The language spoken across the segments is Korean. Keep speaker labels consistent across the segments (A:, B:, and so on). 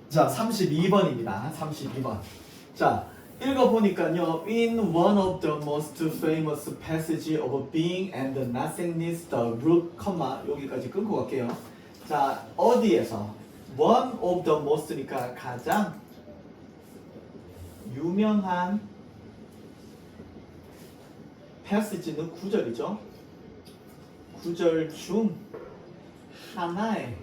A: 자, 32번입니다. 32번. 자, 읽어보니까요. In one of the most famous passage of being and nothingness, the root, 여기까지 끊고 갈게요. 자, 어디에서? One of the most니까 가장 유명한 passage는 구절이죠. 구절 중 하나에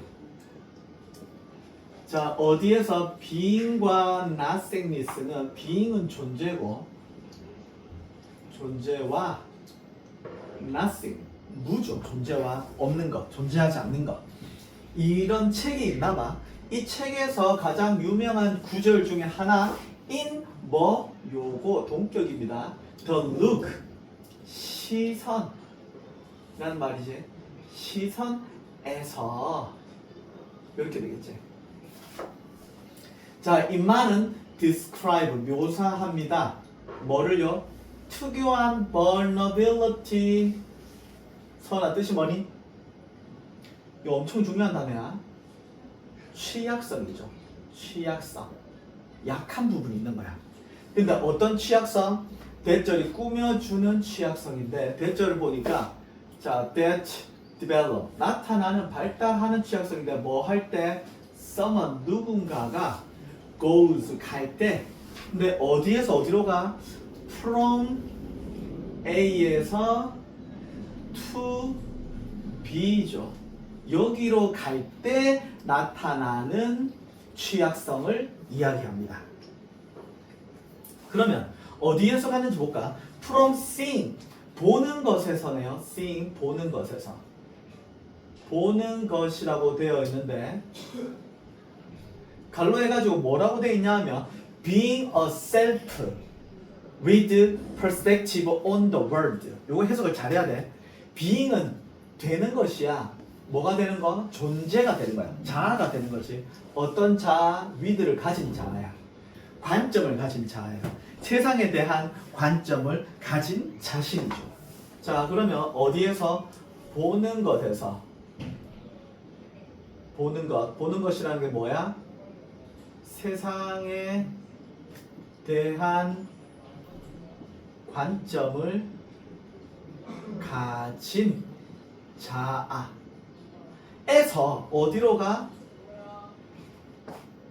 A: 자, 어디에서 being과 nothingness는 being은 존재고 존재와 nothing 무죠. 존재와 없는 것, 존재하지 않는 것. 이런 책이 있나봐. 이 책에서 가장 유명한 구절 중에 하나 in 뭐 요거 동격입니다. the look 시선 라는 말이지. 시선에서 이렇게 되겠지. 자, 이 말은 describe 묘사합니다. 뭐를요? 특유한 vulnerability. 선아 뜻이 뭐니? 이거 엄청 중요한 단어야. 취약성이죠. 취약성. 약한 부분이 있는 거야. 근데 어떤 취약성? 대절이 꾸며주는 취약성인데 대절을 보니까 자, that develop 나타나는 발달하는 취약성인데 뭐 할 때 someone 누군가가 goes 갈 때 근데 어디에서 어디로 가? from A에서 to B죠. 여기로 갈 때 나타나는 취약성을 이야기합니다. 그러면 어디에서 갔는지 볼까? from seeing 보는 것에서네요. seeing 보는 것에서 보는 것이라고 되어 있는데 갈로 해가지고 뭐라고 되어 있냐 하면 being a self with perspective on the world. 요거 해석을 잘해야 돼. being은 되는 것이야. 뭐가 되는 거? 존재가 되는 거야. 자아가 되는 거지. 어떤 자아? with를 가진 자아야. 관점을 가진 자아야. 세상에 대한 관점을 가진 자신이죠. 자, 그러면 어디에서? 보는 것에서. 보는 것. 보는 것이라는 게 뭐야? 세상에 대한 관점을 가진 자아에서 어디로 가?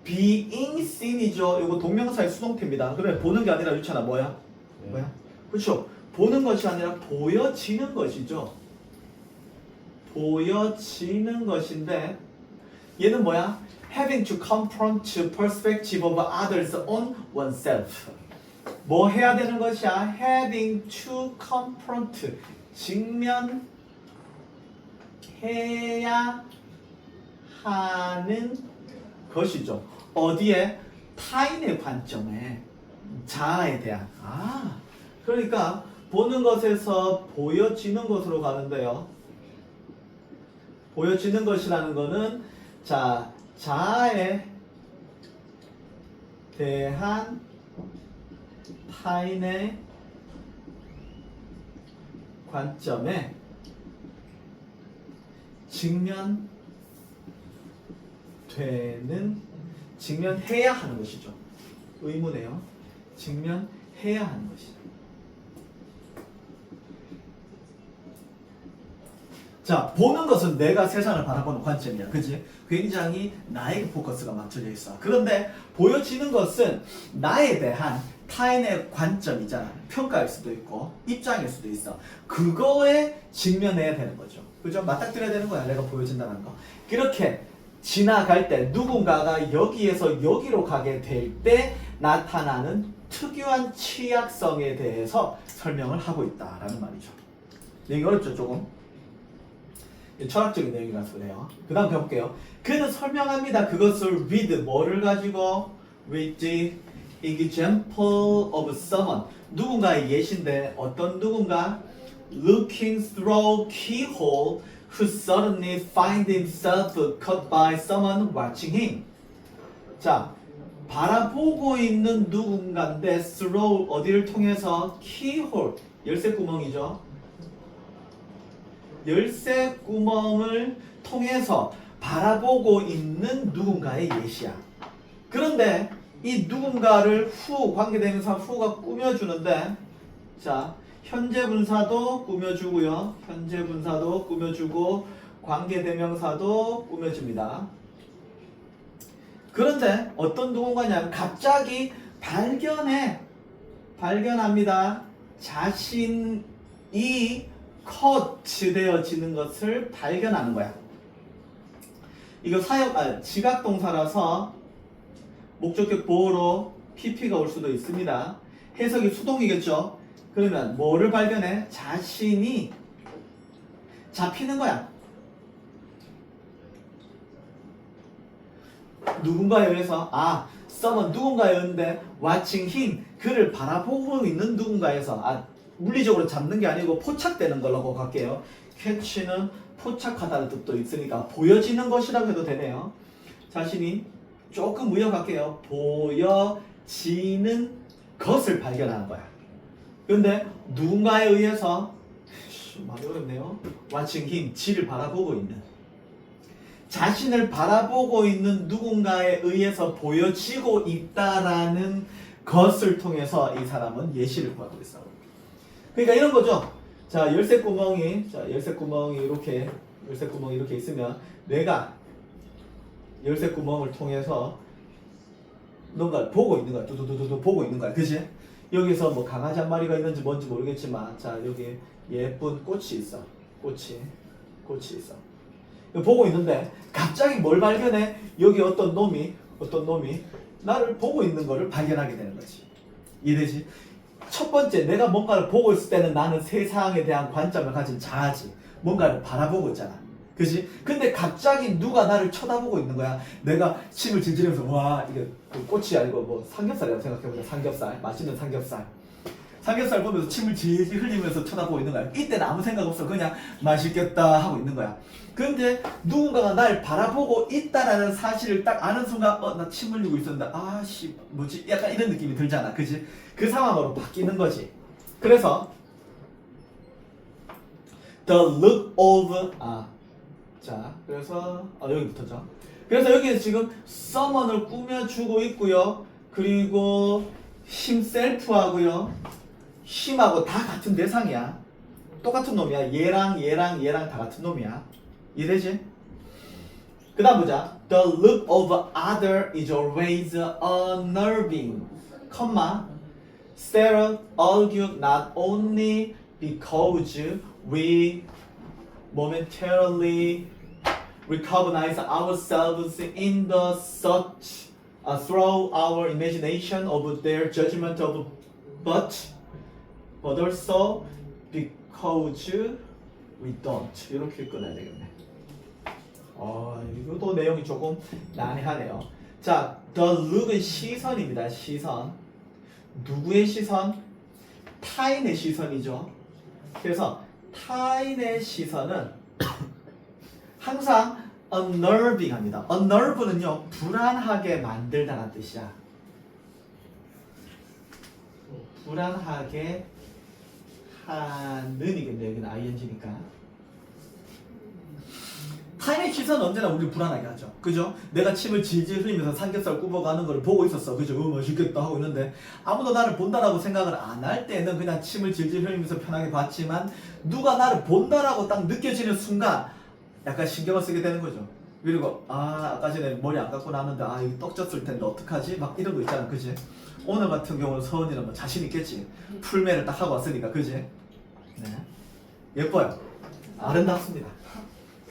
A: being seen이죠. 이거 동명사의 수동태입니다. 그러면 보는 게 아니라 유찬아 뭐야? 뭐야? 그렇죠. 보는 것이 아니라 보여지는 것이죠. 보여지는 것인데 얘는 뭐야? having to confront the perspective of others on oneself. 뭐 해야 되는 것이야? having to confront 직면해야 하는 것이죠. 어디에? 타인의 관점에 자아에 대한. 그러니까 보는 것에서 보여지는 것으로 가는데요. 보여지는 것이라는 거는 자, 자아에 대한 타인의 관점에 직면해야 하는 것이죠. 의무네요. 직면해야 하는 것이죠. 자, 보는 것은 내가 세상을 바라보는 관점이야. 그치? 굉장히 나에게 포커스가 맞춰져 있어. 그런데 보여지는 것은 나에 대한 타인의 관점이잖아. 평가일 수도 있고 입장일 수도 있어. 그거에 직면해야 되는 거죠. 그죠? 맞닥뜨려야 되는 거야. 내가 보여진다는 거. 그렇게 지나갈 때 누군가가 여기에서 여기로 가게 될 때 나타나는 특유한 취약성에 대해서 설명을 하고 있다라는 말이죠. 얘기 어렵죠? 조금? 철학적인 내용이라서 그래요. 그 다음 가볼게요. 그는 설명합니다. 그것을 with 뭐를 가지고? with the example of someone 누군가의 예시인데 어떤 누군가? looking through keyhole who suddenly find himself caught by someone watching him. 자, 바라보고 있는 누군가인데 through 어디를 통해서? keyhole 열쇠 구멍이죠. 열쇠 구멍을 통해서 바라보고 있는 누군가의 예시야. 그런데 이 누군가를 관계대명사 후가 꾸며주는데 자 현재 분사도 꾸며주고요. 현재 분사도 꾸며주고 관계대명사도 꾸며줍니다. 그런데 어떤 누군가냐면 갑자기 발견합니다. 자신이 커트되어지는 것을 발견하는 거야. 이거 지각동사라서 목적격 보호로 PP가 올 수도 있습니다. 해석이 수동이겠죠. 그러면 뭐를 발견해? 자신이 잡히는 거야. 누군가에 의해서 someone 누군가였는데 watching him 그를 바라보고 있는 누군가에서 물리적으로 잡는 게 아니고 포착되는 걸로 갈게요. catch는 포착하다는 뜻도 있으니까 보여지는 것이라고 해도 되네요. 자신이 조금 의역할게요. 보여지는 것을 발견하는 거야. 근데 누군가에 의해서 말이 어렵네요. watching him 지를 바라보고 있는 자신을 바라보고 있는 누군가에 의해서 보여지고 있다라는 것을 통해서 이 사람은 예시를 구하고 있어. 그러니까 이런 거죠. 자, 열쇠 구멍이 이렇게 있으면 내가 열쇠 구멍을 통해서 뭔가를 보고 있는 거야. 두두두두 보고 있는 거야. 그지? 여기서 뭐 강아지 한 마리가 있는지 뭔지 모르겠지만 자, 여기 예쁜 꽃이 있어. 꽃이 있어. 보고 있는데 갑자기 뭘 발견해? 여기 어떤 놈이 나를 보고 있는 거를 발견하게 되는 거지. 이해되지? 첫 번째 내가 뭔가를 보고 있을 때는 나는 세상에 대한 관점을 가진 자아지. 뭔가를 바라보고 있잖아. 그지? 근데 갑자기 누가 나를 쳐다보고 있는 거야. 내가 침을 질질 흘리면서 와 이게 꽃이 아니고 뭐 삼겹살이라고 생각해보자. 삼겹살 맛있는 삼겹살 보면서 침을 질질 흘리면서 쳐다보고 있는 거야. 이때는 아무 생각 없어. 그냥 맛있겠다 하고 있는 거야. 근데 누군가가 날 바라보고 있다라는 사실을 딱 아는 순간 나 침 흘리고 있었는데 뭐지? 약간 이런 느낌이 들잖아. 그지? 그 상황으로 바뀌는 거지. 그래서 the look of 그래서 여기부터죠. 그래서 여기에 지금 someone을 꾸며주고 있고요. 그리고 himself하고요. him하고 다 같은 대상이야. 똑같은 놈이야. 얘랑 다 같은 놈이야. 이해되지? 그 다음 보자. The look of other is always unnerving. Sarah argued not only because we momentarily recognize ourselves in the such through our imagination of their judgment of but also because we don't. 이렇게 끊어야 되겠네. 이것도 내용이 조금 난해하네요. 자, the look은 시선입니다. 시선. 누구의 시선? 타인의 시선이죠. 그래서 타인의 시선은 항상 unnerving 합니다. unnerve는요, 불안하게 만들다는 뜻이야. 불안하게 하는이겠네. 여기는 ing니까. 타인의 시선은 언제나 우리를 불안하게 하죠. 그죠? 내가 침을 질질 흘리면서 삼겹살 굽어가는 걸 보고 있었어. 그죠? 맛있겠다 하고 있는데 아무도 나를 본다라고 생각을 안 할 때는 그냥 침을 질질 흘리면서 편하게 봤지만 누가 나를 본다라고 딱 느껴지는 순간 약간 신경을 쓰게 되는 거죠. 그리고 아까 전에 머리 안 감고 나왔는데 이거 떡 졌을 텐데 어떡하지? 막 이런 거 있잖아. 그지? 오늘 같은 경우는 서은이는 뭐 자신 있겠지. 풀메를 딱 하고 왔으니까. 그지? 네. 예뻐요. 아름답습니다.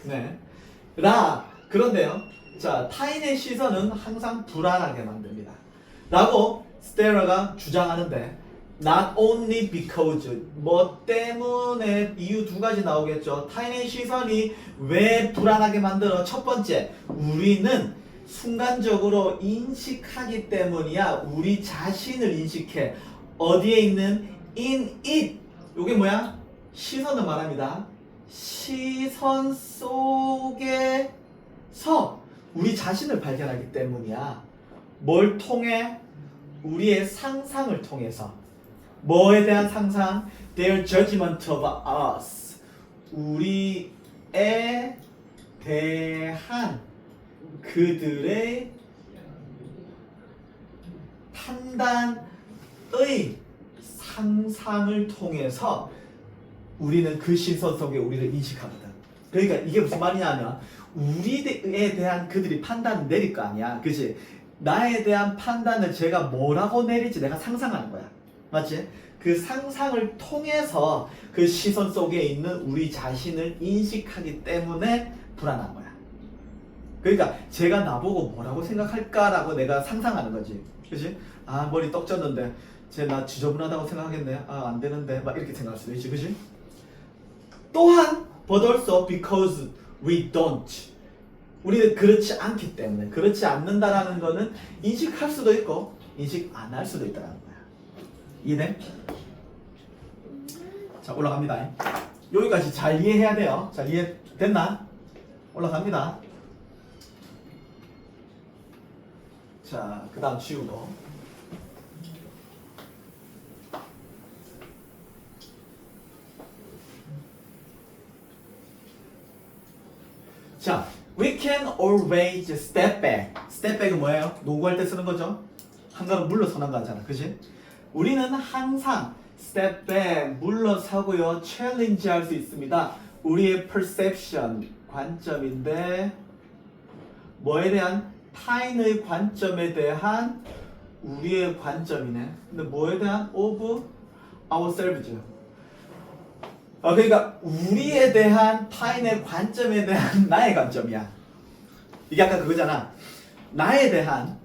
A: 네. 그런데요. 자, 타인의 시선은 항상 불안하게 만듭니다. 라고 스테라가 주장하는데 not only because 뭐 때문에 이유 두 가지 나오겠죠. 타인의 시선이 왜 불안하게 만들어? 첫 번째, 우리는 순간적으로 인식하기 때문이야. 우리 자신을 인식해. 어디에 있는 in it. 이게 뭐야? 시선을 말합니다. 시선 속에서 우리 자신을 발견하기 때문이야. 뭘 통해? 우리의 상상을 통해서. 뭐에 대한 상상? Their judgment of us. 우리에 대한 그들의 판단의 상상을 통해서 우리는 그 시선 속에 우리를 인식하거든. 그러니까 이게 무슨 말이냐면 우리에 대한 그들이 판단을 내릴 거 아니야. 그치? 나에 대한 판단을 제가 뭐라고 내릴지 내가 상상하는 거야. 맞지? 그 상상을 통해서 그 시선 속에 있는 우리 자신을 인식하기 때문에 불안한 거야. 그러니까 제가 나보고 뭐라고 생각할까라고 내가 상상하는 거지. 그치? 아, 머리 떡 졌는데 쟤 나 지저분하다고 생각하겠네. 아, 안 되는데. 막 이렇게 생각할 수도 있지. 그치? 또한 but also because we don't. 우리는 그렇지 않기 때문에 그렇지 않는다라는 거는 인식할 수도 있고 인식 안 할 수도 있다는 거야. 이해돼? 자, 올라갑니다. 여기까지 잘 이해해야 돼요. 자, 이해됐나? 올라갑니다. 자, 그 다음 지우고. 자, we can always step back. step back은 뭐예요? 농구할 때 쓰는 거죠? 한 걸음 물러서는 거 하잖아. 그치? 우리는 항상 step back, 물러서고요. challenge 할 수 있습니다. 우리의 perception, 관점인데 뭐에 대한? 타인의 관점에 대한 우리의 관점이네. 근데 뭐에 대한? of ourselves. 그러니까 우리에 대한 타인의 관점에 대한 나의 관점이야. 이게 아까 그거잖아. 나에 대한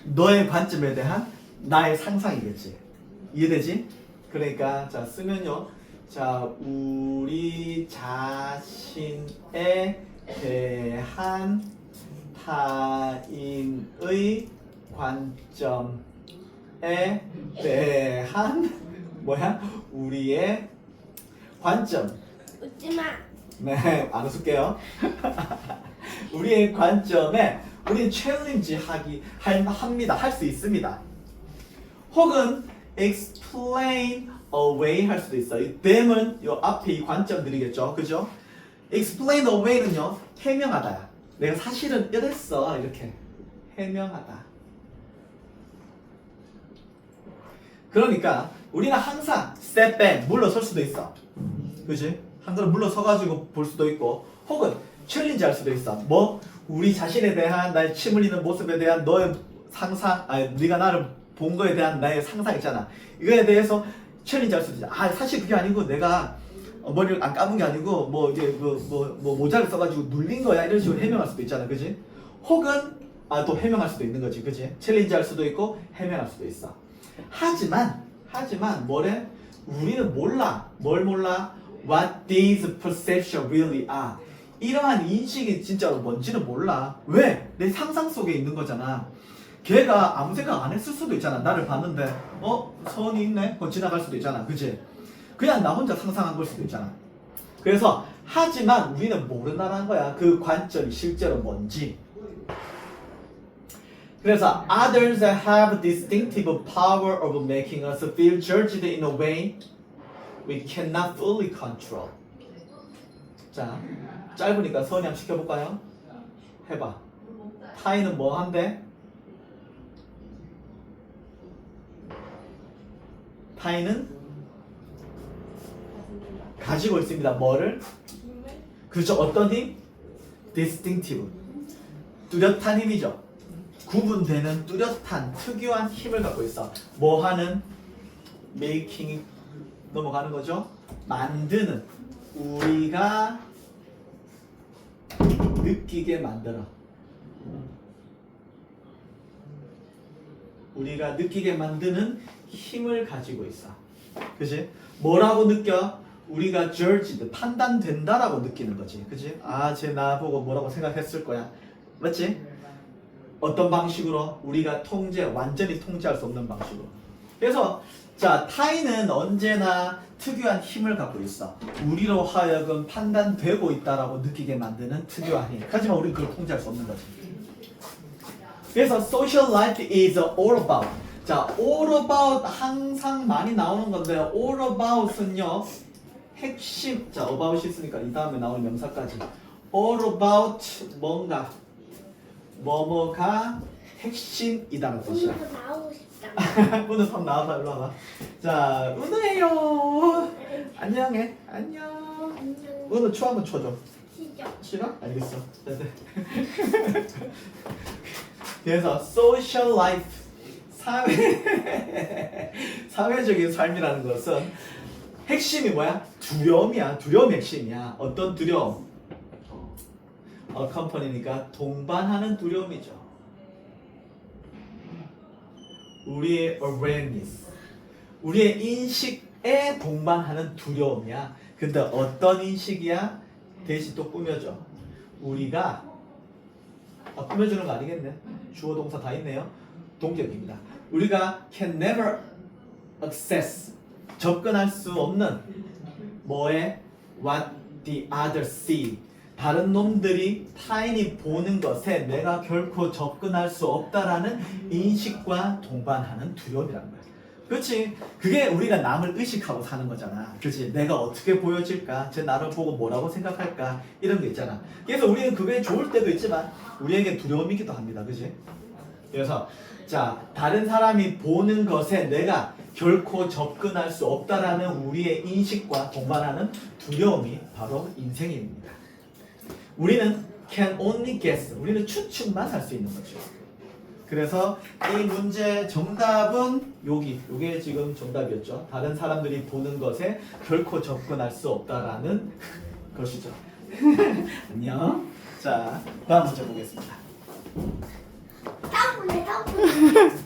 A: 너의 관점에 대한 나의 상상이겠지. 이해되지? 그러니까 자 쓰면요. 자 우리 자신에 대한 타인의 관점에 대한 뭐야? 우리의 관점.
B: 웃지마.
A: 네, 안 웃을게요. 우리의 관점에 우리는 챌린지 합니다. 할 수 있습니다. 혹은 explain away 할 수도 있어요. 이 them은 요 앞에 이 관점들이겠죠. 그죠? explain away는요, 해명하다야. 내가 사실은 이랬어. 이렇게. 해명하다. 그러니까 우리는 항상 step back, 물러설 수도 있어. 그치? 한 걸음 물러서가지고 볼 수도 있고 혹은 챌린지 할 수도 있어. 뭐? 우리 자신에 대한 나의 침 흘리는 모습에 대한 너의 상상, 아니 네가 나를 본 거에 대한 나의 상상 있잖아. 이거에 대해서 챌린지 할 수도 있어. 아 사실 그게 아니고 내가 머리를 안 감은 게 아니고 뭐 이게 뭐 모자를 써가지고 눌린 거야. 이런 식으로 해명할 수도 있잖아. 그치? 혹은 또 해명할 수도 있는 거지. 그치? 챌린지 할 수도 있고 해명할 수도 있어. 하지만 뭐래? 우리는 몰라. 뭘 몰라? What these perceptions really are. 이러한 인식이 진짜로 뭔지는 몰라. 왜? 내 상상 속에 있는 거잖아. 걔가 아무 생각 안 했을 수도 있잖아. 나를 봤는데 선이 있네? 지나갈 수도 있잖아. 그치? 그냥 나 혼자 상상한 걸 수도 있잖아. 그래서 하지만 우리는 모른다는 거야. 그 관점이 실제로 뭔지. 그래서 others have distinctive power of making us feel judged in a way we cannot fully control. 자, 짧으니까 선이 한번 시켜볼까요? 해봐. 타인은 뭐 한대? 타인은 가지고 있습니다. 뭐를? 그렇죠. 어떤 힘? distinctive. 뚜렷한 힘이죠. 구분되는 뚜렷한 특유한 힘을 갖고 있어. 뭐 하는? making 넘어가는 거죠. 만드는. 우리가 느끼게 만들어. 우리가 느끼게 만드는 힘을 가지고 있어. 그치? 뭐라고 느껴? 우리가 judged, 판단된다라고 느끼는 거지. 그치? 아, 쟤 나보고 뭐라고 생각했을 거야. 맞지? 어떤 방식으로? 우리가 완전히 통제할 수 없는 방식으로. 그래서 자, 타인은 언제나 특유한 힘을 갖고 있어. 우리로 하여금 판단되고 있다라고 느끼게 만드는 특유한 힘. 하지만 우리는 그걸 통제할 수 없는 거지. 그래서 social life is all about. 자, all about 항상 많이 나오는 건데 all about은요. 핵심. 자, about이 있으니까 이 다음에 나오는 명사까지. all about 뭔가 뭐뭐가 핵심이다는 뜻이야.
B: 오늘도 나오고 싶다.
A: 은우 손 나와봐 일로 와봐. 자 은우예요. 안녕해. 안녕.
B: 안녕.
A: 은우 초 한번 쳐줘.
B: 시작.
A: 싫어? 알겠어. 그래서 social life 사회적인 삶이라는 것은 핵심이 뭐야? 두려움이야. 두려움이 핵심이야. 어떤 두려움? 컴퍼니니까 동반하는 두려움이죠. 우리의 awareness, 우리의 인식에 동반하는 두려움이야. 근데 어떤 인식이야? 대신 또 꾸며줘. 우리가 꾸며주는 거 아니겠네. 주어 동사 다 있네요. 동격입니다. 우리가 can never access, 접근할 수 없는 뭐에 what the other see, 다른 놈들이 타인이 보는 것에 내가 결코 접근할 수 없다라는 인식과 동반하는 두려움이란 거야. 그렇지? 그게 우리가 남을 의식하고 사는 거잖아. 그렇지? 내가 어떻게 보여질까? 쟤 나를 보고 뭐라고 생각할까? 이런 게 있잖아. 그래서 우리는 그게 좋을 때도 있지만 우리에게 두려움이기도 합니다. 그렇지? 그래서 자, 다른 사람이 보는 것에 내가 결코 접근할 수 없다라는 우리의 인식과 동반하는 두려움이 바로 인생입니다. 우리는 can only guess. 우리는 추측만 할 수 있는 거죠. 그래서 이 문제 정답은 요게 지금 정답이었죠. 다른 사람들이 보는 것에 결코 접근할 수 없다라는 것이죠. 안녕. 자, 다음 문제 보겠습니다.
B: 다음 문제.